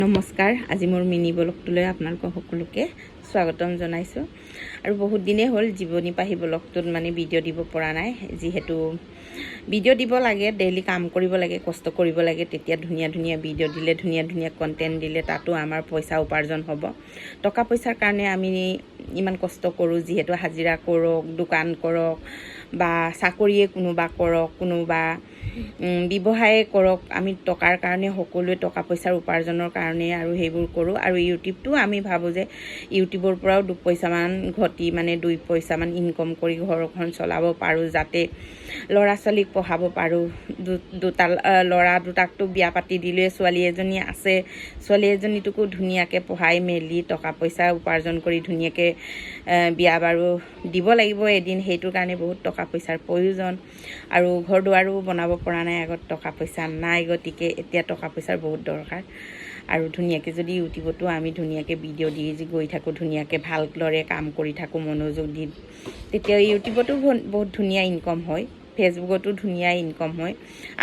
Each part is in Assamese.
নমস্কাৰ, আজি মোৰ মিনি ব্লগটোলৈ আপোনালোকক সকলোকে স্বাগতম জনাইছোঁ। আৰু বহুত দিনেই হ'ল জীৱনী পাহি ব্লগটোত ভিডিঅ' দিব পৰা নাই। যিহেতু ভিডিঅ' দিব লাগে, ডেইলি কাম কৰিব লাগে, কষ্ট কৰিব লাগে, তেতিয়া ধুনীয়া ধুনীয়া ভিডিঅ' দিলে, ধুনীয়া ধুনীয়া কণ্টেণ্ট দিলে তাতো আমাৰ পইচা উপাৰ্জন হ'ব। টকা পইচাৰ কাৰণে আমি ইমান কষ্ট কৰোঁ, যিহেতু হাজিৰা কৰক, দোকান কৰক বা চাকৰিয়ে কোনোবা কৰক, কোনোবা ব্যৱসায়ে কৰক, আমি টকাৰ কাৰণে সকলোৱে টকা পইচাৰ উপাৰ্জনৰ কাৰণে আৰু সেইবোৰ কৰোঁ। আৰু ইউটিউবটো আমি ভাবোঁ যে ইউটিউবৰ পৰাও 2 পইচামান ঘটি 2 পইচামান ইনকম কৰি ঘৰখন চলাব পাৰোঁ, যাতে ল'ৰা ছোৱালীক পঢ়াব পাৰোঁ। দুটা ল'ৰা দুটাকতো বিয়া পাতি দিলে, ছোৱালী এজনী আছে, ছোৱালী এজনীটোকো ধুনীয়াকৈ পঢ়াই মেলি টকা পইচা উপাৰ্জন কৰি ধুনীয়াকৈ বিয়া বাৰু দিব লাগিব এদিন। সেইটোৰ কাৰণে বহুত টকা পইচাৰ প্ৰয়োজন। আৰু ঘৰ দুৱাৰো বনাব পৰা নাই, আগত টকা পইচা নাই, গতিকে এতিয়া টকা পইচাৰ বহুত দৰকাৰ। আৰু ধুনীয়াকৈ যদি ইউটিউবতো আমি ধুনীয়াকৈ ভিডিঅ' দি গৈ থাকোঁ, ধুনীয়াকৈ ভালদৰে কাম কৰি থাকোঁ মনোযোগ দি, তেতিয়া ইউটিউবতো বহুত ধুনীয়া ইনকম হয়, ফেচবুকতো ধুনীয়া ইনকম হয়।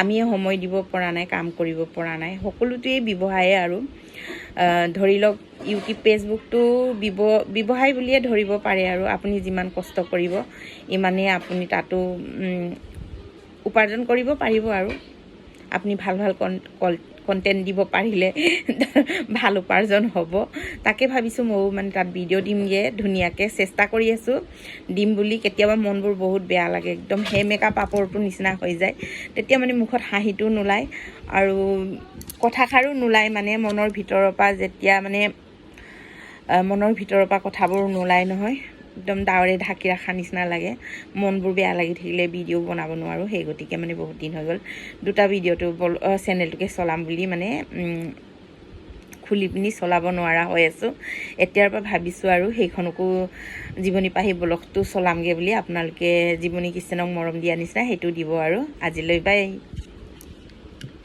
আমিয়ে সময় দিব পৰা নাই, কাম কৰিব পৰা নাই। সকলোটোৱেই ব্যৱসায়ে আৰু ধৰি লওক ইউটিউব ফেচবুকটো ব্যৱসায় বুলিয়ে ধৰিব পাৰে। আৰু আপুনি যিমান কষ্ট কৰিব ইমানেই আপুনি তাতো উপাৰ্জন কৰিব পাৰিব। আৰু আপুনি ভাল ভাল কণ্টেণ্ট দিব পাৰিলে ভাল উপাৰ্জন হ'ব। তাকে ভাবিছোঁ ময়ো তাত ভিডিঅ' দিমগৈ, ধুনীয়াকৈ চেষ্টা কৰি আছোঁ দিম বুলি। কেতিয়াবা মনবোৰ বহুত বেয়া লাগে, একদম মেকআপ পাপৰটোৰ নিচিনা হৈ যায়, তেতিয়া মুখত হাঁহিটো নোলায় আৰু কথাষাৰো নোলায়, মনৰ ভিতৰৰ পৰা যেতিয়া মনৰ ভিতৰৰ পৰা কথাবোৰ নোলায় নহয়, একদম ডাৱৰে ঢাকি ৰখা নিচিনা লাগে। মনবোৰ বেয়া লাগি থাকিলে ভিডিঅ' বনাব নোৱাৰোঁ। সেই গতিকে বহুত দিন হৈ গ'ল 2টা ভিডিঅ'টো চেনেলটোকে চলাম বুলি খুলি পিনি চলাব নোৱাৰা হৈ আছোঁ। এতিয়াৰ পৰা ভাবিছোঁ আৰু সেইখনকো জীৱনী পাহি ব্লগটো চলামগৈ বুলি। আপোনালোকে জীৱনী কিচেনক মৰম দিয়া নিচিনা সেইটো দিব। আৰু আজিলৈ বাই।